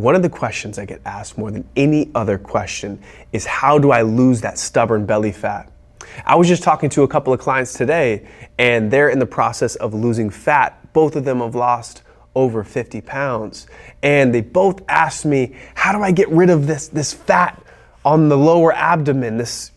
One of the questions I get asked more than any other question is, how do I lose that stubborn belly fat? I was just talking to a couple of clients today, and they're in the process of losing fat. Both of them have lost over 50 pounds. And they both asked me, how do I get rid of this fat on the lower abdomen? This,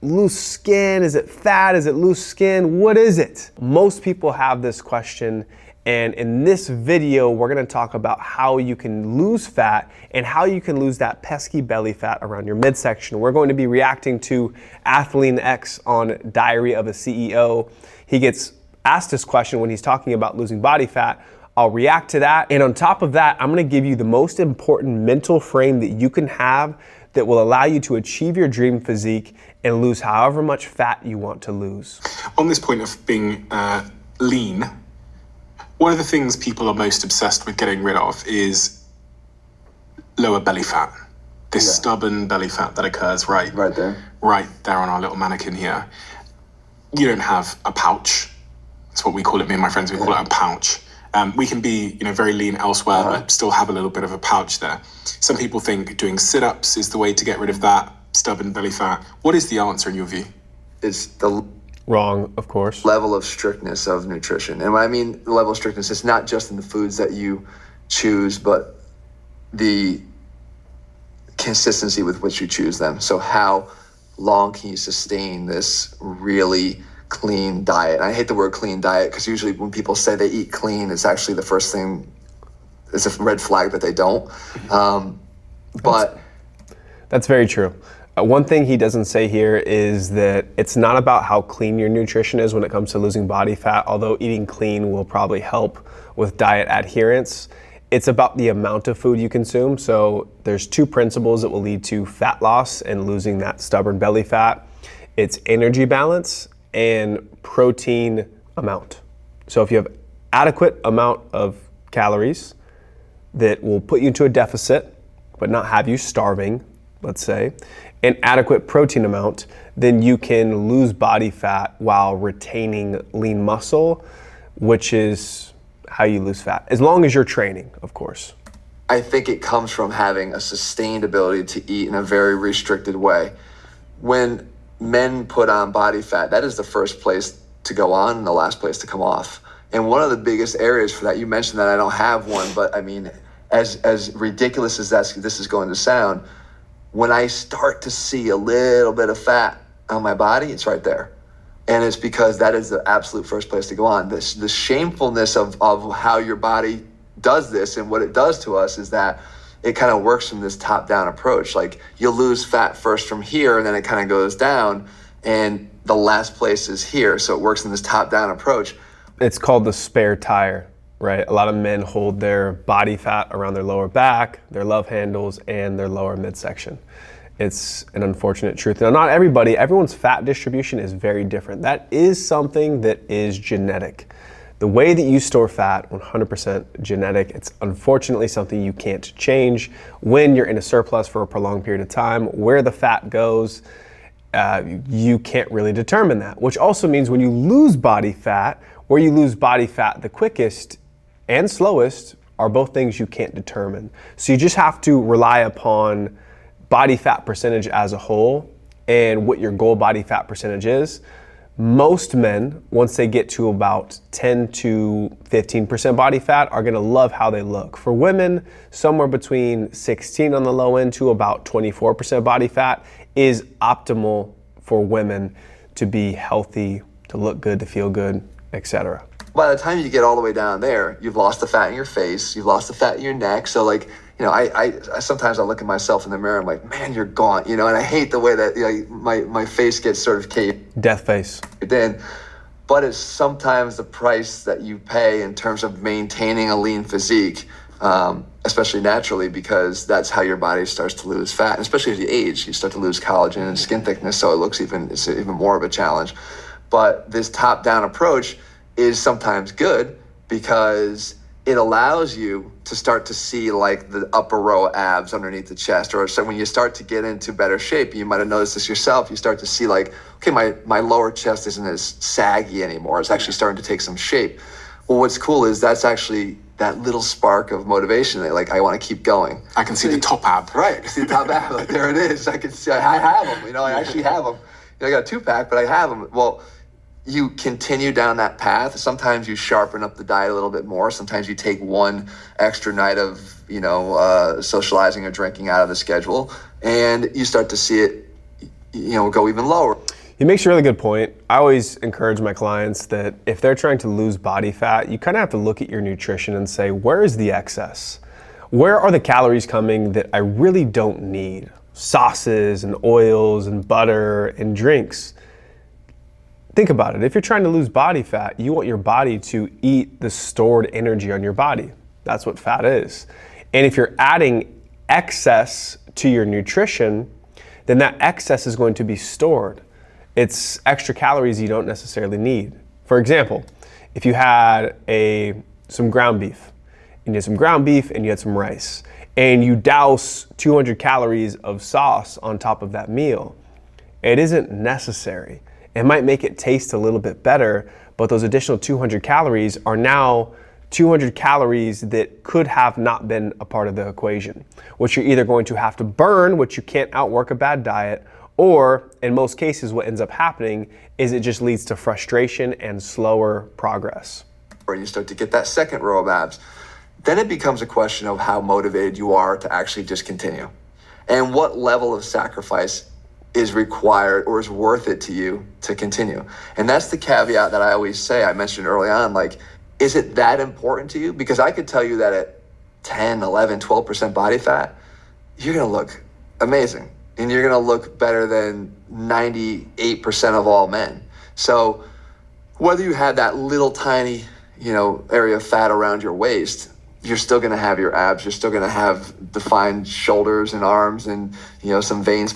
loose skin, is it fat? Is it loose skin? What is it? Most people have this question. And in this video, we're gonna talk about how you can lose fat and how you can lose that pesky belly fat around your midsection. We're going to be reacting to Athlean X on Diary of a CEO. He gets asked this question when he's talking about losing body fat. I'll react to that. And on top of that, I'm gonna give you the most important mental frame that you can have that will allow you to achieve your dream physique and lose however much fat you want to lose. On this point of being lean, one of the things people are most obsessed with getting rid of is lower belly fat. This stubborn belly fat that occurs right there on our little mannequin here. You don't have a pouch. That's what we call it. Me and my friends, we call it a pouch. We can be, very lean elsewhere, but still have a little bit of a pouch there. Some people think doing sit-ups is the way to get rid of that stubborn belly fat. What is the answer in your view? It's the wrong, of course, level of strictness of nutrition. And when I mean the level of strictness, it's not just in the foods that you choose, but the consistency with which you choose them. So how long can you sustain this really clean diet? And I hate the word clean diet because usually when people say they eat clean, it's actually the first thing, it's a red flag that they don't. But that's very true. One thing he doesn't say here is that it's not about how clean your nutrition is when it comes to losing body fat, although eating clean will probably help with diet adherence. It's about the amount of food you consume. So there's two principles that will lead to fat loss and losing that stubborn belly fat. It's energy balance and protein amount. So if you have adequate amount of calories that will put you into a deficit, but not have you starving, let's say, an adequate protein amount, then you can lose body fat while retaining lean muscle, which is how you lose fat, as long as you're training, of course. I think it comes from having a sustained ability to eat in a very restricted way. When men put on body fat, that is the first place to go on and the last place to come off. And one of the biggest areas for that, you mentioned that I don't have one, but I mean, as ridiculous as this is going to sound, when I start to see a little bit of fat on my body, it's right there. And it's because that is the absolute first place to go on. The shamefulness of how your body does this and what it does to us is that it kind of works from this top-down approach. Like you'll lose fat first from here and then it kind of goes down and the last place is here. So it works in this top-down approach. It's called the spare tire, right? A lot of men hold their body fat around their lower back, their love handles, and their lower midsection. It's an unfortunate truth. Now, not everyone's fat distribution is very different. That is something that is genetic. The way that you store fat, 100% genetic. It's unfortunately something you can't change. When you're in a surplus for a prolonged period of time, where the fat goes, you can't really determine that, which also means when you lose body fat, where you lose body fat the quickest and slowest are both things you can't determine. So you just have to rely upon body fat percentage as a whole and what your goal body fat percentage is. Most men, once they get to about 10 to 15% body fat, are gonna love how they look. For women, somewhere between 16 on the low end to about 24% body fat is optimal for women to be healthy, to look good, to feel good, etc. By the time you get all the way down there, you've lost the fat in your face, you've lost the fat in your neck. So like, I sometimes I look at myself in the mirror, I'm like, man, you're gaunt, and I hate the way that my face gets sort of caved. Death face. In. But it's sometimes the price that you pay in terms of maintaining a lean physique, especially naturally, because that's how your body starts to lose fat. And especially as you age, you start to lose collagen and skin thickness, so it's even more of a challenge. But this top-down approach is sometimes good because it allows you to start to see like the upper row abs underneath the chest. Or so when you start to get into better shape, you might have noticed this yourself, you start to see like, okay, my lower chest isn't as saggy anymore. It's actually starting to take some shape. Well, what's cool is that's actually that little spark of motivation that like, I want to keep going. I can see the top ab. Right. See the top ab, like there it is. I can see, I have them, I actually have them. I got a 2-pack, but I have them. Well, you continue down that path. Sometimes you sharpen up the diet a little bit more. Sometimes you take one extra night of, socializing or drinking out of the schedule, and you start to see it, go even lower. He makes a really good point. I always encourage my clients that if they're trying to lose body fat, you kind of have to look at your nutrition and say, where is the excess? Where are the calories coming that I really don't need? Sauces and oils and butter and drinks. Think about it. If you're trying to lose body fat, you want your body to eat the stored energy on your body. That's what fat is. And if you're adding excess to your nutrition, then that excess is going to be stored. It's extra calories you don't necessarily need. For example, if you had some ground beef, and you had some ground beef and you had some rice, and you douse 200 calories of sauce on top of that meal, it isn't necessary. It might make it taste a little bit better, but those additional 200 calories are now 200 calories that could have not been a part of the equation, which you're either going to have to burn, which you can't outwork a bad diet, or in most cases, what ends up happening is it just leads to frustration and slower progress. Or you start to get that second row of abs. Then it becomes a question of how motivated you are to actually just continue, and what level of sacrifice is required or is worth it to you to continue. And that's the caveat that I always say. I mentioned early on, like, is it that important to you? Because I could tell you that at 10, 11, 12% body fat, you're gonna look amazing. And you're gonna look better than 98% of all men. So whether you have that little tiny, area of fat around your waist, you're still gonna have your abs, you're still gonna have defined shoulders and arms and, some veins.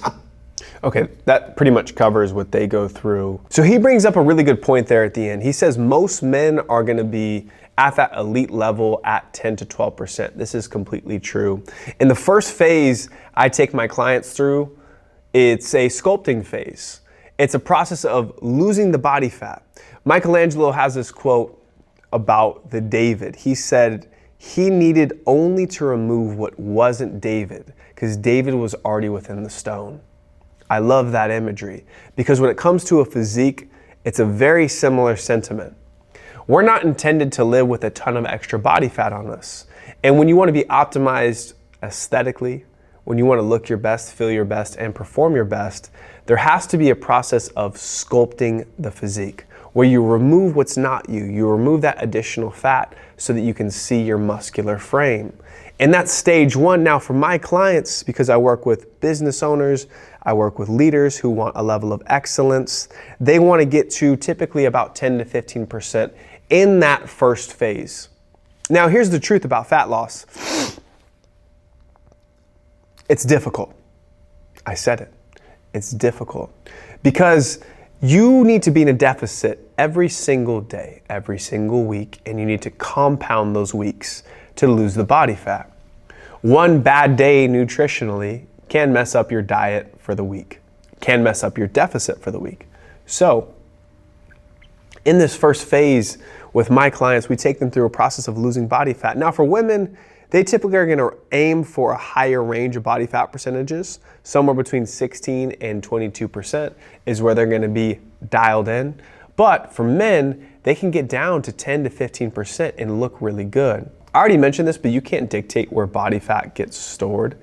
Okay, that pretty much covers what they go through. So he brings up a really good point there at the end. He says most men are gonna be at that elite level at 10 to 12%. This is completely true. In the first phase I take my clients through, it's a sculpting phase. It's a process of losing the body fat. Michelangelo has this quote about the David. He said he needed only to remove what wasn't David, because David was already within the stone. I love that imagery, because when it comes to a physique, it's a very similar sentiment. We're not intended to live with a ton of extra body fat on us. And when you want to be optimized aesthetically, when you want to look your best, feel your best, and perform your best, there has to be a process of sculpting the physique, where you remove what's not you. You remove that additional fat so that you can see your muscular frame. And that's stage one. Now for my clients, because I work with business owners, I work with leaders who want a level of excellence, they want to get to typically about 10 to 15% in that first phase. Now here's the truth about fat loss. It's difficult. I said it. It's difficult because you need to be in a deficit every single day, every single week, and you need to compound those weeks to lose the body fat. One bad day nutritionally can mess up your diet for the week, can mess up your deficit for the week. So in this first phase with my clients, we take them through a process of losing body fat. Now for women, they typically are going to aim for a higher range of body fat percentages. Somewhere between 16 and 22% is where they're going to be dialed in. But for men, they can get down to 10 to 15% and look really good. I already mentioned this, but you can't dictate where body fat gets stored.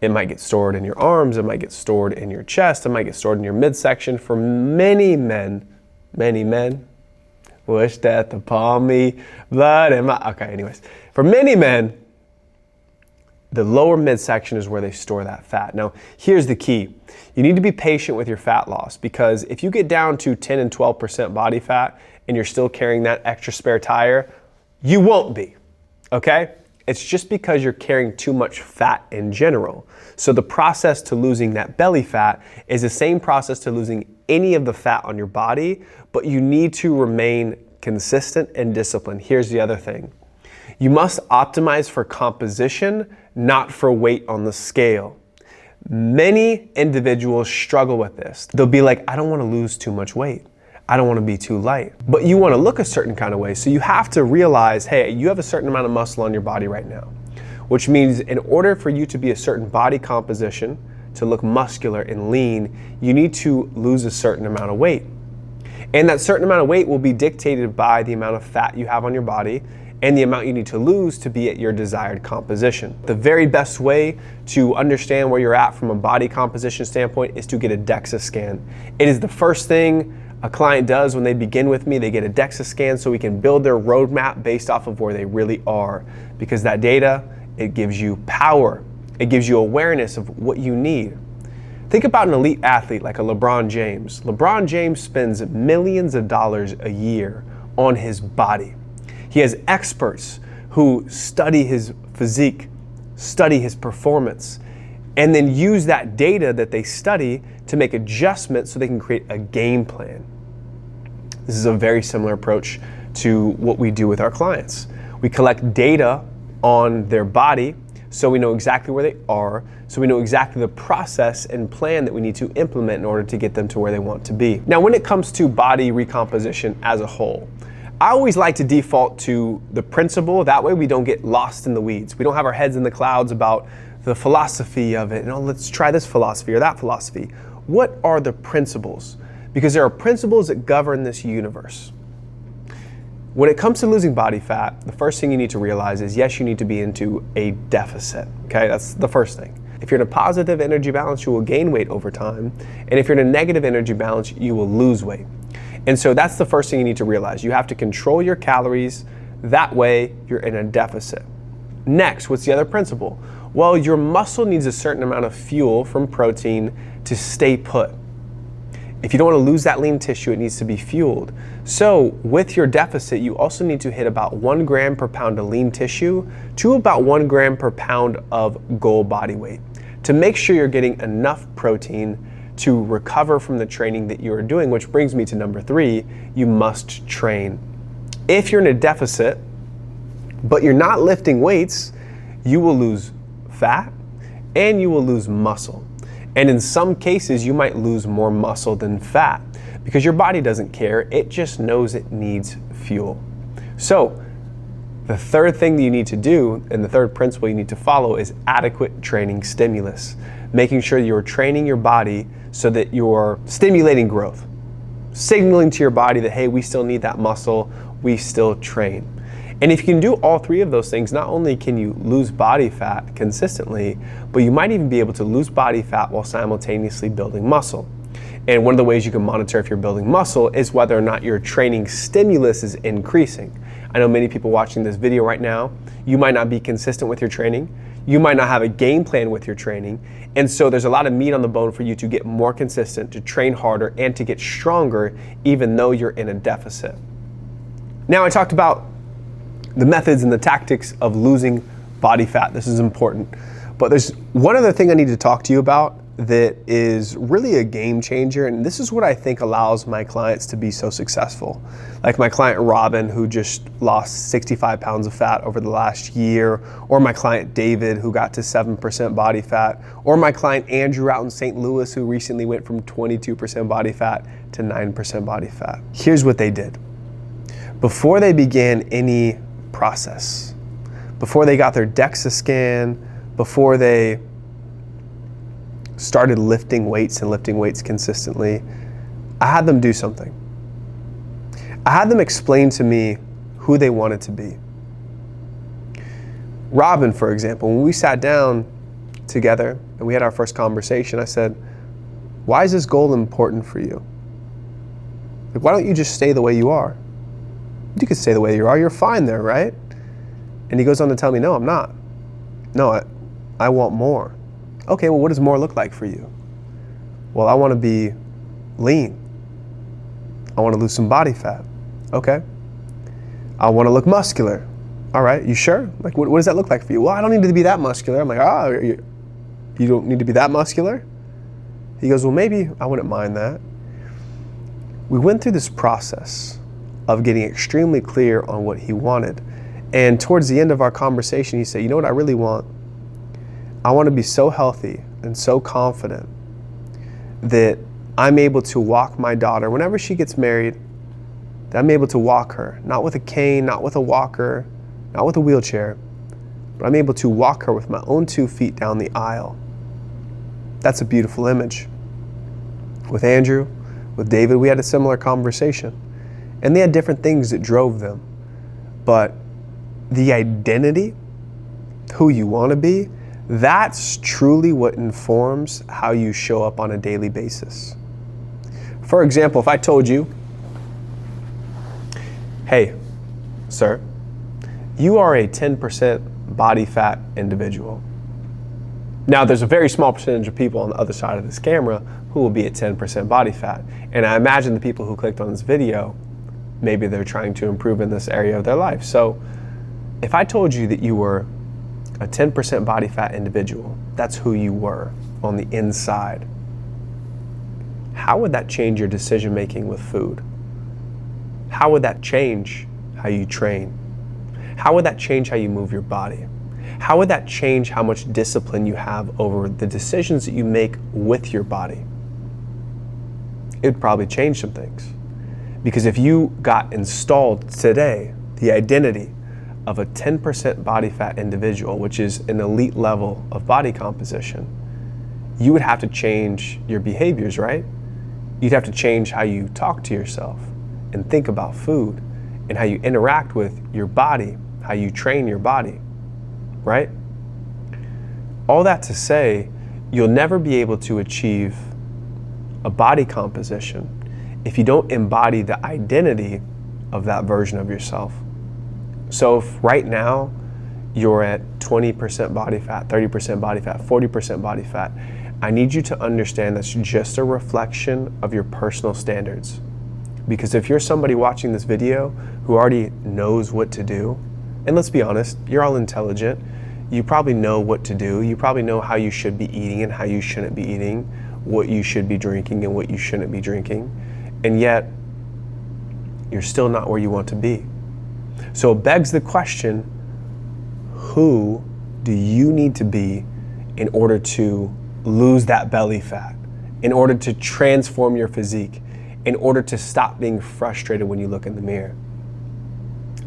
It might get stored in your arms, it might get stored in your chest, it might get stored in your midsection. For many men, wish death upon me, blood in my, okay, anyways. For many men, the lower midsection is where they store that fat. Now, here's the key. You need to be patient with your fat loss, because if you get down to 10 and 12% body fat and you're still carrying that extra spare tire, you won't be, okay? It's just because you're carrying too much fat in general. So the process to losing that belly fat is the same process to losing any of the fat on your body, but you need to remain consistent and disciplined. Here's the other thing. You must optimize for composition, not for weight on the scale. Many individuals struggle with this. They'll be like, I don't want to lose too much weight. I don't want to be too light. But you want to look a certain kind of way. So you have to realize, hey, you have a certain amount of muscle on your body right now, which means in order for you to be a certain body composition, to look muscular and lean, you need to lose a certain amount of weight. And that certain amount of weight will be dictated by the amount of fat you have on your body and the amount you need to lose to be at your desired composition. The very best way to understand where you're at from a body composition standpoint is to get a DEXA scan. It is the first thing a client does when they begin with me. They get a DEXA scan so we can build their roadmap based off of where they really are. Because that data, it gives you power. It gives you awareness of what you need. Think about an elite athlete like a LeBron James. LeBron James spends millions of dollars a year on his body. He has experts who study his physique, study his performance, and then use that data that they study to make adjustments so they can create a game plan. This is a very similar approach to what we do with our clients. We collect data on their body so we know exactly where they are, so we know exactly the process and plan that we need to implement in order to get them to where they want to be. Now, when it comes to body recomposition as a whole, I always like to default to the principle. That way we don't get lost in the weeds. We don't have our heads in the clouds about the philosophy of it. Let's try this philosophy or that philosophy. What are the principles? Because there are principles that govern this universe. When it comes to losing body fat, the first thing you need to realize is, yes, you need to be into a deficit. Okay, that's the first thing. If you're in a positive energy balance, you will gain weight over time. And if you're in a negative energy balance, you will lose weight. And so that's the first thing you need to realize. You have to control your calories. That way you're in a deficit. Next, what's the other principle? Well, your muscle needs a certain amount of fuel from protein to stay put. If you don't want to lose that lean tissue, it needs to be fueled. So with your deficit, you also need to hit about 1 gram per pound of lean tissue to about 1 gram per pound of goal body weight to make sure you're getting enough protein to recover from the training that you're doing, which brings me to number 3, you must train. If you're in a deficit, but you're not lifting weights, you will lose fat and you will lose muscle. And in some cases, you might lose more muscle than fat because your body doesn't care. It just knows it needs fuel. So the third thing that you need to do, and the third principle you need to follow, is adequate training stimulus. Making sure you're training your body so that you're stimulating growth, signaling to your body that, hey, we still need that muscle, we still train. And if you can do all 3 of those things, not only can you lose body fat consistently, but you might even be able to lose body fat while simultaneously building muscle. And one of the ways you can monitor if you're building muscle is whether or not your training stimulus is increasing. I know many people watching this video right now, you might not be consistent with your training. You might not have a game plan with your training. And so there's a lot of meat on the bone for you to get more consistent, to train harder, and to get stronger, even though you're in a deficit. Now, I talked about the methods and the tactics of losing body fat. This is important. But there's one other thing I need to talk to you about that is really a game changer, and this is what I think allows my clients to be so successful. Like my client Robin, who just lost 65 pounds of fat over the last year, or my client David, who got to 7% body fat, or my client Andrew out in St. Louis, who recently went from 22% body fat to 9% body fat. Here's what they did. Before they began any process, before they got their DEXA scan, before they started lifting weights and lifting weights consistently, I had them do something. I had them explain to me who they wanted to be. Robin, for example, when we sat down together and we had our first conversation, I said, why is this goal important for you? Like, why don't you just stay the way you are? You can stay the way you are, you're fine there, right? And he goes on to tell me, no, I'm not. No, I want more. Okay, well, what does more look like for you? Well, I want to be lean. I want to lose some body fat. Okay. I want to look muscular. All right, you sure? Like, what does that look like for you? Well, I don't need to be that muscular. I'm like, you don't need to be that muscular? He goes, well, maybe I wouldn't mind that. We went through this process of getting extremely clear on what he wanted. And towards the end of our conversation, he said, you know what I really want? I want to be so healthy and so confident that I'm able to walk my daughter whenever she gets married, that I'm able to walk her, not with a cane, not with a walker, not with a wheelchair, but I'm able to walk her with my own 2 feet down the aisle. That's a beautiful image. With Andrew, with David, we had a similar conversation. And they had different things that drove them. But the identity, who you want to be, that's truly what informs how you show up on a daily basis. For example, if I told you, hey, sir, you are a 10% body fat individual. Now, there's a very small percentage of people on the other side of this camera who will be at 10% body fat. And I imagine the people who clicked on this video, maybe they're trying to improve in this area of their life. So if I told you that you were a 10% body fat individual, that's who you were on the inside, how would that change your decision making with food? How would that change how you train? How would that change how you move your body? How would that change how much discipline you have over the decisions that you make with your body? It would probably change some things. Because if you got installed today, the identity of a 10% body fat individual, which is an elite level of body composition, you would have to change your behaviors, right? You'd have to change how you talk to yourself and think about food and how you interact with your body, how you train your body, right? All that to say, you'll never be able to achieve a body composition if you don't embody the identity of that version of yourself. So if right now you're at 20% body fat, 30% body fat, 40% body fat, I need you to understand that's just a reflection of your personal standards. Because if you're somebody watching this video who already knows what to do, and let's be honest, you're all intelligent, you probably know what to do, you probably know how you should be eating and how you shouldn't be eating, what you should be drinking and what you shouldn't be drinking, and yet you're still not where you want to be. So it begs the question, who do you need to be in order to lose that belly fat, in order to transform your physique, in order to stop being frustrated when you look in the mirror?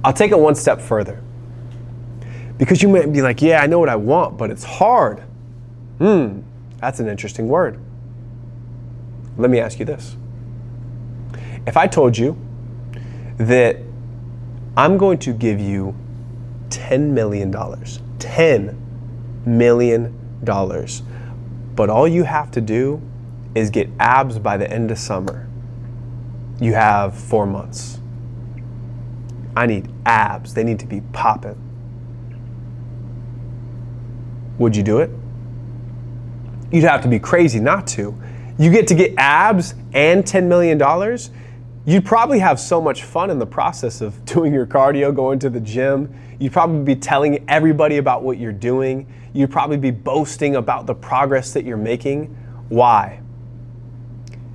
I'll take it one step further. Because you might be like, yeah, I know what I want, but it's hard. That's an interesting word. Let me ask you this. If I told you that I'm going to give you $10 million, $10 million, but all you have to do is get abs by the end of summer. You have 4 months. I need abs. They need to be popping. Would you do it? You'd have to be crazy not to. You get to get abs and $10 million. You'd probably have so much fun in the process of doing your cardio, going to the gym. You'd probably be telling everybody about what you're doing. You'd probably be boasting about the progress that you're making. Why?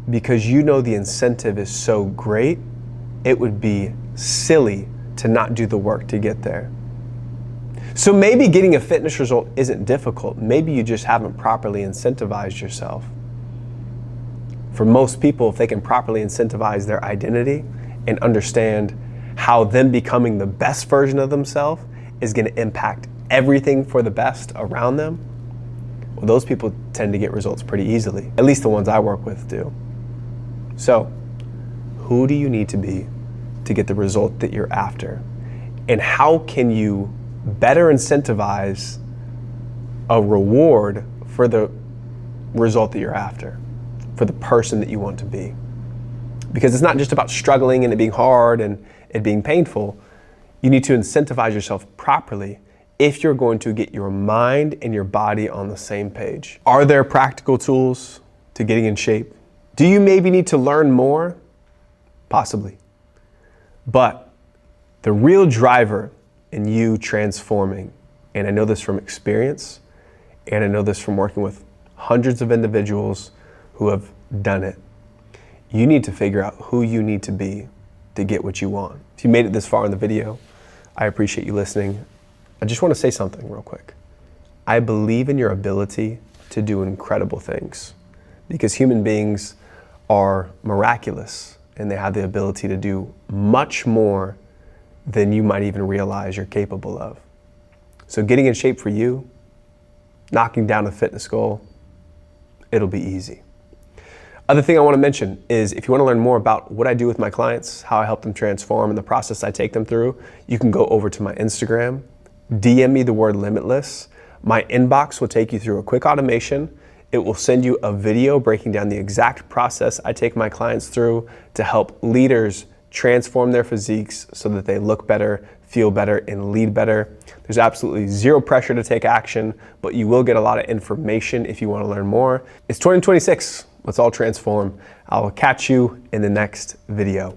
Because you know the incentive is so great, it would be silly to not do the work to get there. So maybe getting a fitness result isn't difficult. Maybe you just haven't properly incentivized yourself. For most people, if they can properly incentivize their identity and understand how them becoming the best version of themselves is going to impact everything for the best around them, well, those people tend to get results pretty easily. At least the ones I work with do. So, who do you need to be to get the result that you're after? And how can you better incentivize a reward for the result that you're after, for the person that you want to be? Because it's not just about struggling and it being hard and it being painful. You need to incentivize yourself properly if you're going to get your mind and your body on the same page. Are there practical tools to getting in shape? Do you maybe need to learn more? Possibly. But the real driver in you transforming, and I know this from experience, and I know this from working with hundreds of individuals who have done it, you need to figure out who you need to be to get what you want. If you made it this far in the video, I appreciate you listening. I just want to say something real quick. I believe in your ability to do incredible things because human beings are miraculous, and they have the ability to do much more than you might even realize you're capable of. So getting in shape for you, knocking down a fitness goal, it'll be easy. Other thing I want to mention is if you want to learn more about what I do with my clients, how I help them transform, and the process I take them through, you can go over to my Instagram, DM me the word limitless. My inbox will take you through a quick automation. It will send you a video breaking down the exact process I take my clients through to help leaders transform their physiques so that they look better, feel better, and lead better. There's absolutely zero pressure to take action, but you will get a lot of information if you want to learn more. It's 2026. Let's all transform. I'll catch you in the next video.